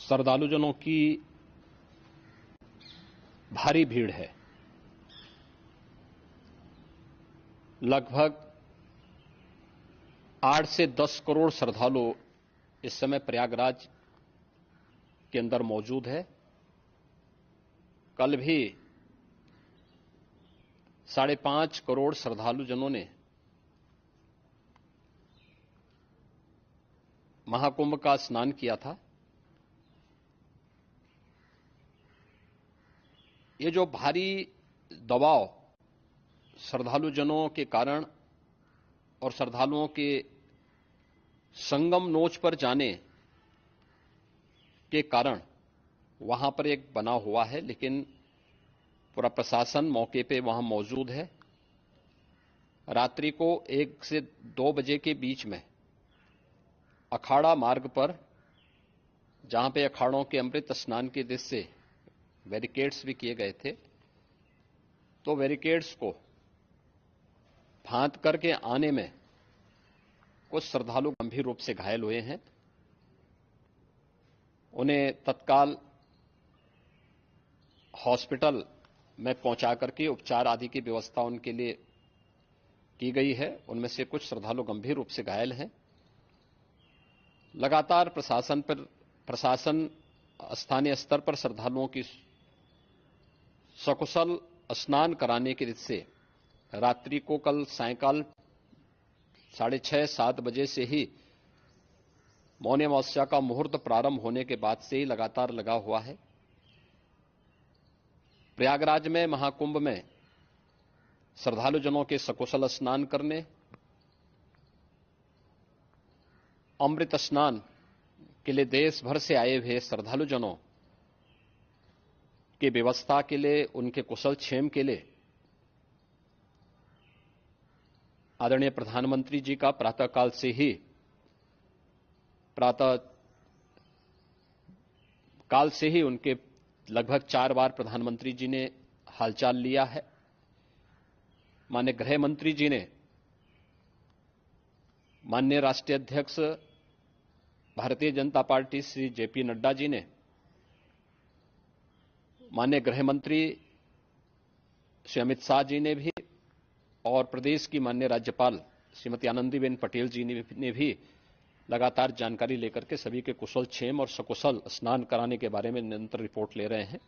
श्रद्धालुजनों की भारी भीड़ है। लगभग 8 से 10 करोड़ श्रद्धालु इस समय प्रयागराज के अंदर मौजूद है। कल भी 5.5 करोड़ श्रद्धालुजनों ने महाकुंभ का स्नान किया था। ये जो भारी दबाव श्रद्धालुजनों के कारण और श्रद्धालुओं के संगम नोच पर जाने के कारण वहां पर एक बना हुआ है, लेकिन पूरा प्रशासन मौके पे वहां मौजूद है। रात्रि को 1 से 2 बजे के बीच में अखाड़ा मार्ग पर, जहां पे अखाड़ों के अमृत स्नान के दृश्य से बैरिकेड्स भी किए गए थे, तो बैरिकेड्स को फांद करके आने में कुछ श्रद्धालु गंभीर रूप से घायल हुए हैं। उन्हें तत्काल हॉस्पिटल में पहुंचा करके उपचार आदि की व्यवस्था उनके लिए की गई है। उनमें से कुछ श्रद्धालु गंभीर रूप से घायल हैं। लगातार प्रशासन स्थानीय स्तर पर श्रद्धालुओं की सकुशल स्नान कराने के दृष्टि से रात्रि को कल सायंकाल 6:30-7 बजे से ही मौनी अमावस्या का मुहूर्त प्रारंभ होने के बाद से ही लगातार लगा हुआ है। प्रयागराज में महाकुंभ में श्रद्धालुजनों के सकुशल स्नान करने, अमृत स्नान के लिए देश भर से आए हुए श्रद्धालुजनों की व्यवस्था के लिए, उनके कुशल क्षेम के लिए आदरणीय प्रधानमंत्री जी का प्रातःकाल से ही उनके लगभग 4 बार प्रधानमंत्री जी ने हालचाल लिया है। माननीय गृह मंत्री जी ने, माननीय राष्ट्रीय अध्यक्ष भारतीय जनता पार्टी श्री जेपी नड्डा जी ने, माननीय गृह मंत्री श्री अमित शाह जी ने भी, और प्रदेश की माननीय राज्यपाल श्रीमती आनंदीबेन पटेल जी ने भी लगातार जानकारी लेकर के सभी के कुशल क्षेम और सकुशल स्नान कराने के बारे में निरंतर रिपोर्ट ले रहे हैं।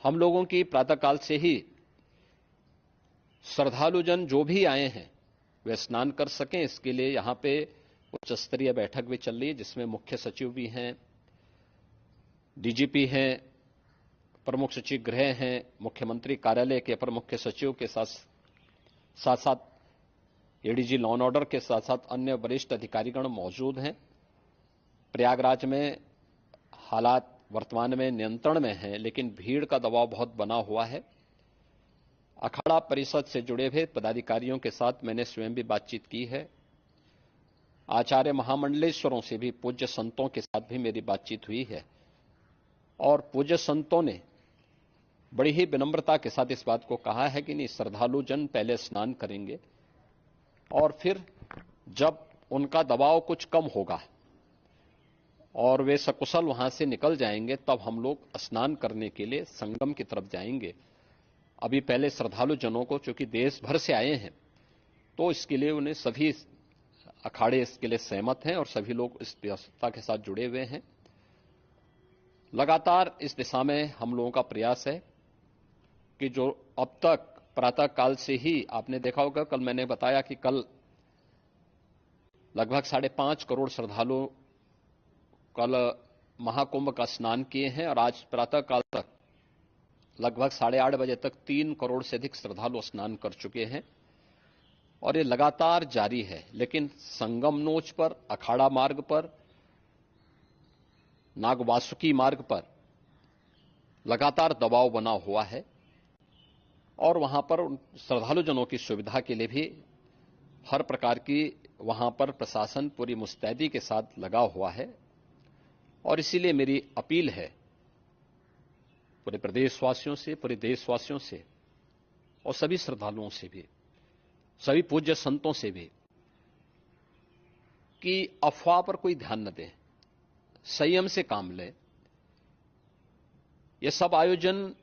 हम लोगों की प्रातःकाल से ही श्रद्धालुजन जो भी आए हैं वे स्नान कर सकें, इसके लिए यहां पे उच्च स्तरीय बैठक भी चल रही है, जिसमें मुख्य सचिव भी हैं, डीजीपी हैं, प्रमुख सचिव गृह हैं, मुख्यमंत्री कार्यालय के अपर मुख्य सचिव के साथ एडीजी लॉ एंड ऑर्डर के साथ साथ अन्य वरिष्ठ अधिकारीगण मौजूद हैं। प्रयागराज में हालात वर्तमान में नियंत्रण में हैं, लेकिन भीड़ का दबाव बहुत बना हुआ है। अखाड़ा परिषद से जुड़े हुए पदाधिकारियों के साथ मैंने स्वयं भी बातचीत की है। आचार्य महामंडलेश्वरों से भी, पूज्य संतों के साथ भी मेरी बातचीत हुई है, और पूज्य संतों ने बड़ी ही विनम्रता के साथ इस बात को कहा है कि नहीं, श्रद्धालु जन पहले स्नान करेंगे और फिर जब उनका दबाव कुछ कम होगा और वे सकुशल वहां से निकल जाएंगे, तब हम लोग स्नान करने के लिए संगम की तरफ जाएंगे। अभी पहले श्रद्धालु जनों को, चूंकि देश भर से आए हैं, तो इसके लिए उन्हें सभी अखाड़े इसके लिए सहमत हैं और सभी लोग इस व्यवस्था के साथ जुड़े हुए हैं। लगातार इस दिशा में हम लोगों का प्रयास है कि जो अब तक प्रातःकाल से ही आपने देखा होगा, कल मैंने बताया कि कल लगभग 5.5 करोड़ श्रद्धालु कल महाकुंभ का स्नान किए हैं, और आज प्रातःकाल तक लगभग 8:30 बजे तक 3 करोड़ से अधिक श्रद्धालु स्नान कर चुके हैं, और ये लगातार जारी है। लेकिन संगम नोच पर, अखाड़ा मार्ग पर, नागवासुकी मार्ग पर लगातार दबाव बना हुआ है, और वहां पर श्रद्धालुजनों की सुविधा के लिए भी हर प्रकार की वहां पर प्रशासन पूरी मुस्तैदी के साथ लगा हुआ है। और इसीलिए मेरी अपील है पूरे प्रदेशवासियों से, पूरे देशवासियों से, और सभी श्रद्धालुओं से भी, सभी पूज्य संतों से भी, कि अफवाह पर कोई ध्यान न दें। संयम से काम लें। यह सब आयोजन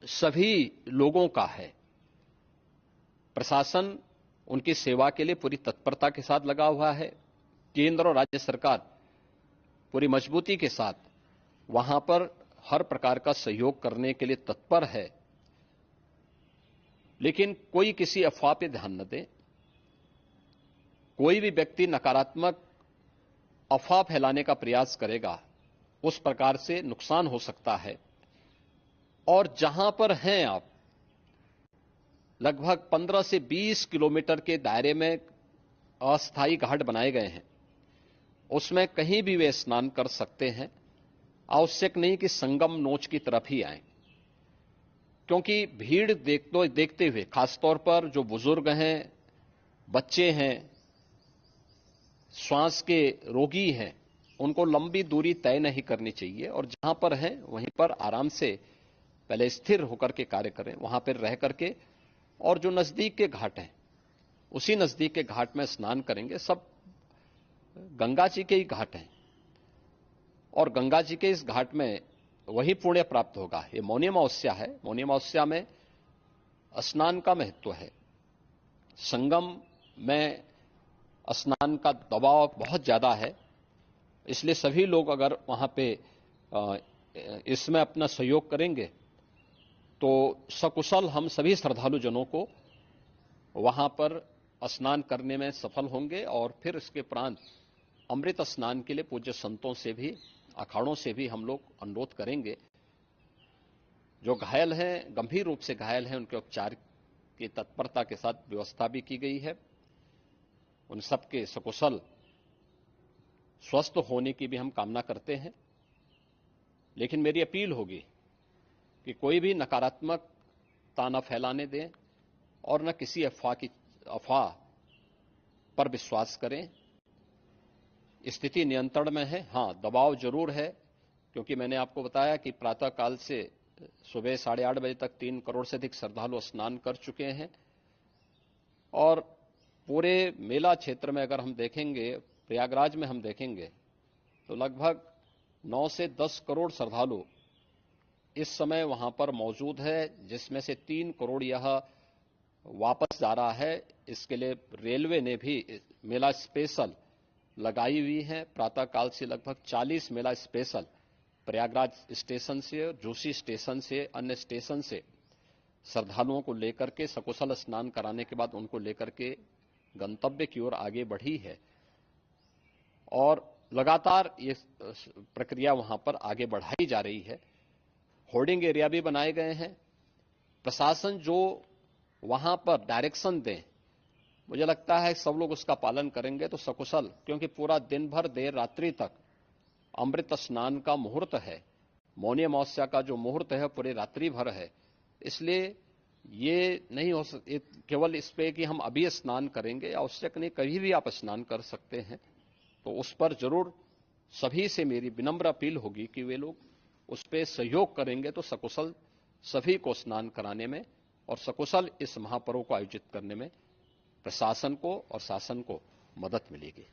सभी लोगों का है। प्रशासन उनकी सेवा के लिए पूरी तत्परता के साथ लगा हुआ है। केंद्र और राज्य सरकार पूरी मजबूती के साथ वहां पर हर प्रकार का सहयोग करने के लिए तत्पर है। लेकिन कोई किसी अफवाह पे ध्यान न दे। कोई भी व्यक्ति नकारात्मक अफवाह फैलाने का प्रयास करेगा, उस प्रकार से नुकसान हो सकता है। और जहां पर हैं आप, लगभग 15 से 20 किलोमीटर के दायरे में अस्थायी घाट बनाए गए हैं। उसमें कहीं भी वे स्नान कर सकते हैं। आवश्यक नहीं कि संगम नोच की तरफ ही आएं, क्योंकि भीड़ देखते हुए, खासतौर पर जो बुजुर्ग हैं, बच्चे हैं, श्वास के रोगी हैं, उनको लंबी दूरी तय नहीं करनी चाहिए और जहां पर हैं वहीं पर आराम से पहले स्थिर होकर के कार्य करें, वहां पर रह करके। और जो नजदीक के घाट हैं, उसी नजदीक के घाट में स्नान करेंगे। सब गंगा जी के ही घाट हैं और गंगा जी के इस घाट में वही पुण्य प्राप्त होगा। ये मौनी अमावस्या है। मौनी अमावस्या में स्नान का महत्व है। संगम में स्नान का दबाव बहुत ज्यादा है, इसलिए सभी लोग अगर वहां पे इसमें अपना सहयोग करेंगे तो सकुशल हम सभी श्रद्धालु जनों को वहां पर स्नान करने में सफल होंगे। और फिर इसके उपरांत अमृत स्नान के लिए पूज्य संतों से भी, अखाड़ों से भी हम लोग अनुरोध करेंगे। जो घायल हैं, गंभीर रूप से घायल हैं, उनके उपचार की तत्परता के साथ व्यवस्था भी की गई है। उन सबके सकुशल स्वस्थ होने की भी हम कामना करते हैं। लेकिन मेरी अपील होगी कि कोई भी नकारात्मकता न फैलाने दें और न किसी अफवाह पर विश्वास करें। स्थिति नियंत्रण में है। हां, दबाव जरूर है, क्योंकि मैंने आपको बताया कि प्रातःकाल से सुबह 8:30 बजे तक 3 करोड़ से अधिक श्रद्धालु स्नान कर चुके हैं। और पूरे मेला क्षेत्र में अगर हम देखेंगे, प्रयागराज में हम देखेंगे, तो लगभग 9 से 10 करोड़ श्रद्धालु इस समय वहां पर मौजूद है, जिसमें से 3 करोड़ यह वापस जा रहा है। इसके लिए रेलवे ने भी मेला स्पेशल लगाई हुई है। प्रातःकाल से लगभग 40 मेला स्पेशल प्रयागराज स्टेशन से, जोशी स्टेशन से, अन्य स्टेशन से श्रद्धालुओं को लेकर के सकुशल स्नान कराने के बाद उनको लेकर के गंतव्य की ओर आगे बढ़ी है। और लगातार ये प्रक्रिया वहां पर आगे बढ़ाई जा रही है। होर्डिंग एरिया भी बनाए गए हैं। प्रशासन जो वहां पर डायरेक्शन दें, मुझे लगता है सब लोग उसका पालन करेंगे तो सकुशल, क्योंकि पूरा दिन भर देर रात्रि तक अमृत स्नान का मुहूर्त है। मौनी अमावस्या का जो मुहूर्त है पूरे रात्रि भर है। इसलिए ये नहीं हो केवल इस पे कि हम अभी स्नान करेंगे, आवश्यक नहीं, कभी भी आप स्नान कर सकते हैं। तो उस पर जरूर सभी से मेरी विनम्र अपील होगी कि वे लोग उस पर सहयोग करेंगे तो सकुशल सभी को स्नान कराने में और सकुशल इस महापर्व को आयोजित करने में प्रशासन को और शासन को मदद मिलेगी।